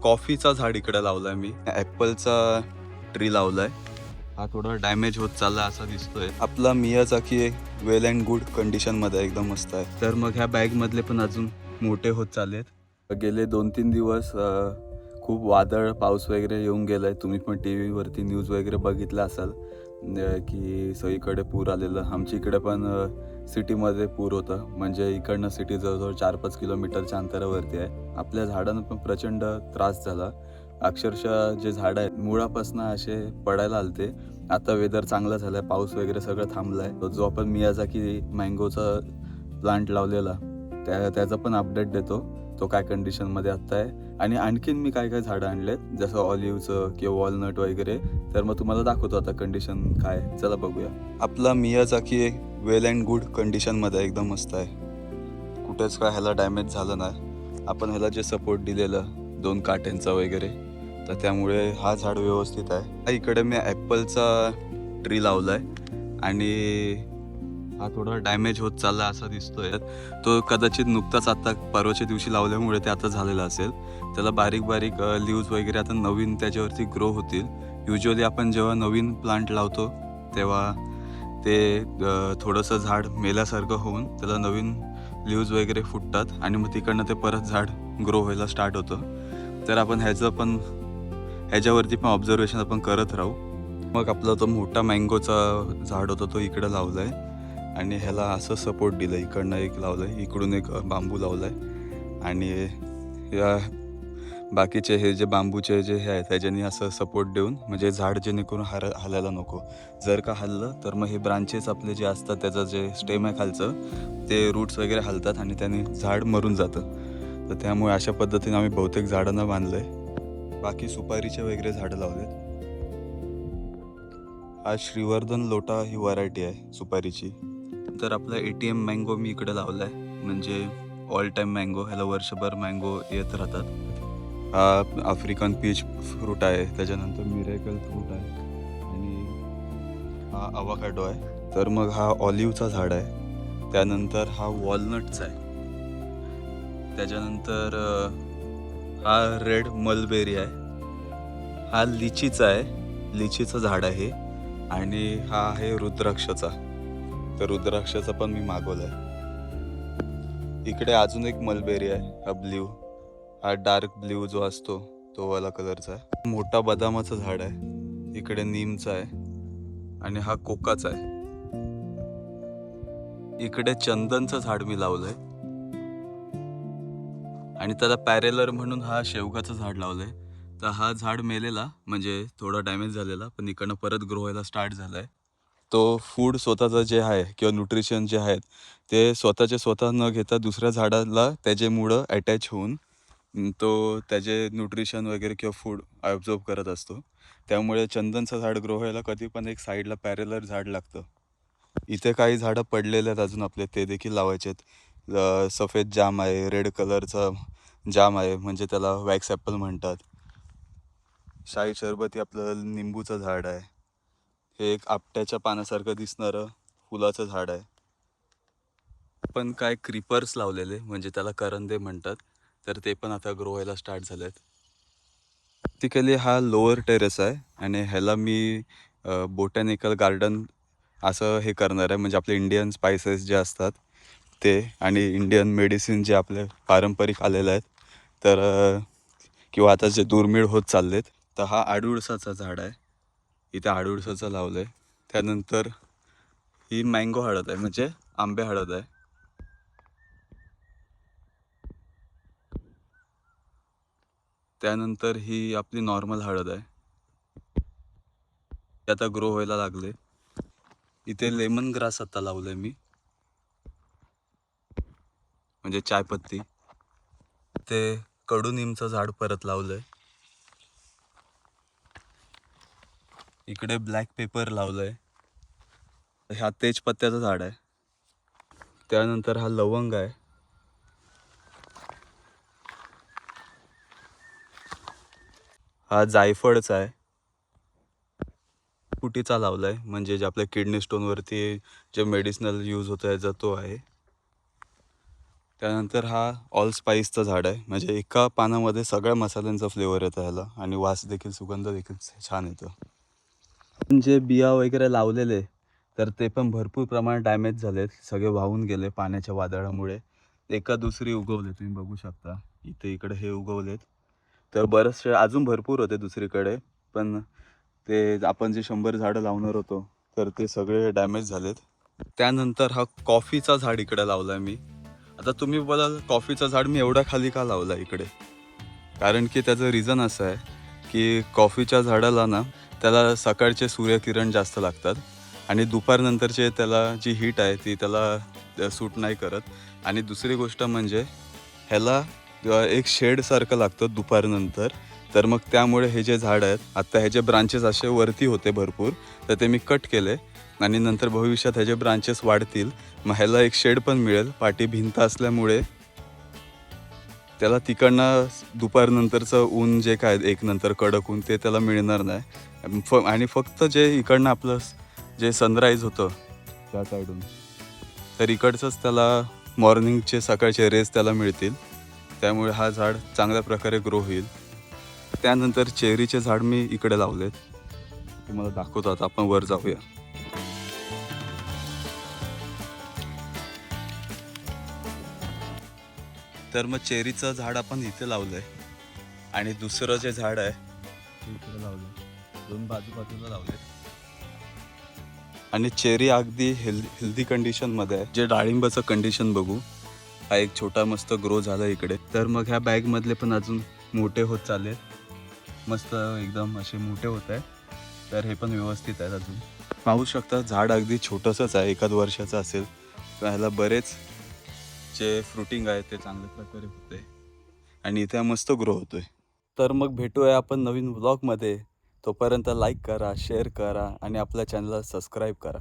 कॉफीचा झाड इकडे लावलाय मी, ॲपलचा ट्री लावलाय. हा थोडा डॅमेज होत चालला असा दिसतोय. आपला Miyazaki well and good condition मध्ये एकदम मस्त आहे. तर मग ह्या बॅग मधले पण अजून मोठे होत चाललेत. गेले 2-3 दिवस खूप वादळ पाऊस वगैरे येऊन गेलाय. तुम्ही पण TV वरती न्यूज वगैरे बघितलं असाल की सगळीकडे पूर आलेलं. आमच्या इकडे पण सिटीमध्ये पूर होतं. म्हणजे इकडनं सिटी जवळजवळ 4-5 किलोमीटरच्या अंतरावरती आहे. आपल्या झाडांना पण प्रचंड त्रास झाला. अक्षरशः जे झाड आहेत मुळापासून असे पडायला आलते. आता वेदर चांगला झालाय, पाऊस वगैरे सगळं थांबलाय. जो आपण मियाजाकी मँगोचा प्लांट लावलेला त्याचा पण अपडेट देतो, तो काय कंडिशनमध्ये आत्ता आहे. आणि आणखीन मी काय काय झाडं आणलेत, जसं ऑलिव्हचं किंवा वॉलनट वगैरे, तर मग तुम्हाला दाखवतो आता कंडिशन काय. चला बघूया. आपला मियाजाकी वेल अँड गुड कंडिशनमध्ये एकदम मस्त आहे. कुठेच काय ह्याला डॅमेज झालं नाही. आपण ह्याला जे सपोर्ट दिलेलं 2 काट्यांचा वगैरे, तर त्यामुळे हा झाड व्यवस्थित आहे. इकडे मी ॲपलचा ट्री लावलाय आणि हा थोडा डॅमेज होत चालला असा दिसतोय. तो कदाचित नुकताच आता परवाच्या दिवशी लावल्यामुळे ते आता झालेलं असेल. त्याला बारीक बारीक लीव्ज वगैरे आता नवीन त्याच्यावरती ग्रो होतील. युजली आपण जेव्हा नवीन प्लांट लावतो तेव्हा ते थोडंसं झाड मेल्यासारखं होऊन त्याला नवीन लीव्ज वगैरे फुटतात आणि मग तिकडनं ते परत झाड ग्रो व्हायला स्टार्ट होतं. तर आपण ह्याच्यावरती पण ऑब्झर्वेशन आपण करत राहू. मग आपला तो मोठा मँगोचा झाड होता तो इकडं लावलाय आणि ह्याला असं सपोर्ट दिलं. इकडनं एक लावलंय, इकडून एक बांबू लावलाय आणि या बाकीचे हे जे बांबूचे जे हे आहेत त्याच्यानी असं सपोर्ट देऊन, म्हणजे झाड जेणेकरून हलायला नको. जर का हललं तर मग हे ब्रांचेस आपले जे असतात त्याचं जे स्टेम आहे खालचं, ते रूट्स वगैरे हलतात आणि त्याने झाड मरून जातं. तर त्यामुळे अशा पद्धतीने आम्ही बहुतेक झाडांना बांधलंय. बाकी सुपारीचे वगैरे झाडं लावलेत. हा श्रीवर्धन लोटा ही व्हरायटी आहे सुपारीची. तर आपला ATM मँगो मी इकडे लावलाय, म्हणजे ऑल टाईम मँगो. ह्याला वर्षभर मँगो येत राहतात. हा आफ्रिकन पीच फ्रूट आहे, त्याच्यानंतर मिरेकल फ्रूट आहे आणि हा अवाकाडो आहे. तर मग हा ऑलिव्हचा झाड आहे. त्यानंतर हा वॉलनटचा आहे. त्याच्यानंतर हा रेड मलबेरी आहे. हा लिचीचा आहे, लिचीचं झाड आहे. आणि हा आहे रुद्राक्षाचा. तर रुद्राक्षाचा पण मी मागवलाय. इकडे अजून एक मलबेरी आहे, हा ब्ल्यू. हा डार्क ब्ल्यू जो असतो तो वाला कलरचा आहे. मोठा बदामाचं झाड आहे. इकडे नीमचा आहे आणि हा कोकाचा आहे. इकडे चंदनचं झाड मी लावलंय आणि त्याला पॅरेलर म्हणून हा शेवगाचं झाड लावलंय. तर हा झाड मेलेला, म्हणजे थोडा डॅमेज झालेला, पण इकडनं परत ग्रो व्हायला स्टार्ट झालाय. तो फूड स्वतःचं जे आहे किंवा न्यूट्रिशन जे आहेत ते स्वतः न घेता दुसऱ्या झाडाला त्याचे मुळं अटॅच होऊन तो त्याचे न्यूट्रिशन वगैरे किंवा फूड ॲब्झॉर्ब करत असतो. त्यामुळे चंदनचं झाड ग्रो व्हायला कधी पण एक साईडला पॅरेलर झाड लागतं. इथे काही झाडं पडलेले आहेत अजून आपले, ते देखील लावायचे आहेत. सफेद जाम आहे, रेड कलरचा जाम आहे, म्हणजे त्याला वॅक्स ॲपल म्हणतात. शाही सरबती आपलं निंबूचं झाड आहे. हे एक आपट्याच्या पानासारखं दिसणारं फुलाचं झाड आहे. पण काय क्रीपर्स लावलेले, म्हणजे त्याला करंदे म्हणतात. तर ते पण आता ग्रो व्हायला स्टार्ट झालेत. प्रॅक्टिकली हा लोअर टेरेस आहे आणि ह्याला मी बोटॅनिकल गार्डन असं हे करणार आहे. म्हणजे आपले इंडियन स्पायसेस जे असतात ते आणि इंडियन मेडिसिन जे आपले पारंपरिक आलेले आहेत, तर किंवा आता जे दुर्मिळ होत चाललेत. तर हा आडुळसाचा झाड आहे, इथे आडुळसाचं लावलं आहे. त्यानंतर ही मँगो हळद आहे, म्हणजे आंबे हळद आहे. त्यानंतर ही आपली नॉर्मल हळद आहे, ते आता ग्रो व्हायला लागले. इथे लेमन ग्रास आता लावलंय मी, म्हणजे चायपत्ती. ते कडुनिमचं झाड परत लावलंय. इकडे ब्लॅक पेपर लावलंय. हा तेजपत्त्याचं झाड आहे. त्यानंतर हा लवंग आहे. हा जायफळचा आहे. फुटीचा लावलाय, म्हणजे जे आपल्या किडनी स्टोनवरती जे मेडिसिनल यूज होतं याचा तो आहे. त्यानंतर हा ऑल स्पाइसचं झाड आहे, म्हणजे एका पानामध्ये सगळ्या मसाल्यांचा फ्लेवर येतो ह्याला आणि वास देखील, सुगंध देखील छान येतो. जे बिया वगैरे लावलेले तर ते पण भरपूर प्रमाणात डॅमेज झालेत, सगळे वाहून गेले पाण्याच्या वादळामुळे. एका दुसरी उगवले, तुम्ही बघू शकता इथे, इकडे हे उगवलेत. तर बरेचसे अजून भरपूर होते दुसरीकडे, पण ते आपण जे 100 झाडं लावणार होतो तर ते सगळे डॅमेज झालेत. त्यानंतर हा कॉफीचा झाड इकडे लावलाय मी. आता तुम्ही बोलाल कॉफीचं झाड मी एवढ्या खाली का लावलं इकडे, कारण की त्याचं रिझन असं आहे की कॉफीच्या झाडाला ना त्याला सकाळचे सूर्यकिरण जास्त लागतात आणि दुपारनंतरचे त्याला जी हीट आहे ती त्याला सूट नाही करत. आणि दुसरी गोष्ट म्हणजे ह्याला एक शेडसारखं लागतं दुपारनंतर. तर मग त्यामुळे हे जे झाड आहेत, आत्ता ह्याचे ब्रांचेस असे वरती होते भरपूर, तर ते मी कट केले आणि नंतर भविष्यात ह्याचे ब्रांचेस वाढतील. मग ह्याला एक शेड पण मिळेल, पाठी भिंत असल्यामुळे त्याला तिकडनं दुपारनंतरचं ऊन जे काय एक नंतर कडक ऊन ते त्याला मिळणार नाही. आणि फक्त जे इकडनं आपलं जे सनराईज होतं त्या साईडून, तर इकडचंच त्याला मॉर्निंगचे सकाळचे रेस त्याला मिळतील. त्यामुळे हा झाड चांगल्या प्रकारे ग्रो होईल. त्यानंतर चेरीचे झाड मी इकडे लावलेत, तुम्हाला दाखवतो. आता आपण वर जाऊया. तर मग चेरीचं झाड आपण इथे लावलंय आणि दुसरं जे झाड आहे ते इकडे लावलंय, दोन बाजूला लावले. आणि चेरी अगदी हेल्दी कंडिशनमध्ये आहे. जे डाळिंबाचं कंडिशन बघू, हा एक छोटा मस्त ग्रो झाला इकडे. तर मग ह्या बॅगमधले पण अजून मोठे होत चालले, मस्त एकदम असे मोठे होत आहे. तर हे पण व्यवस्थित आहेत अजून. पाहू शकता झाड अगदी छोटंसंच आहे, एखाद वर्षाचं असेल. तर ह्याला बरेच जे फ्रुटिंग आहे ते चांगल्या प्रकारे होते आणि इथे मस्त ग्रो होतोय. तर मग भेटूया आपण नवीन व्लॉगमध्ये. तोपर्यंत लाईक करा, शेअर करा आणि आपल्या चॅनलला सबस्क्राईब करा.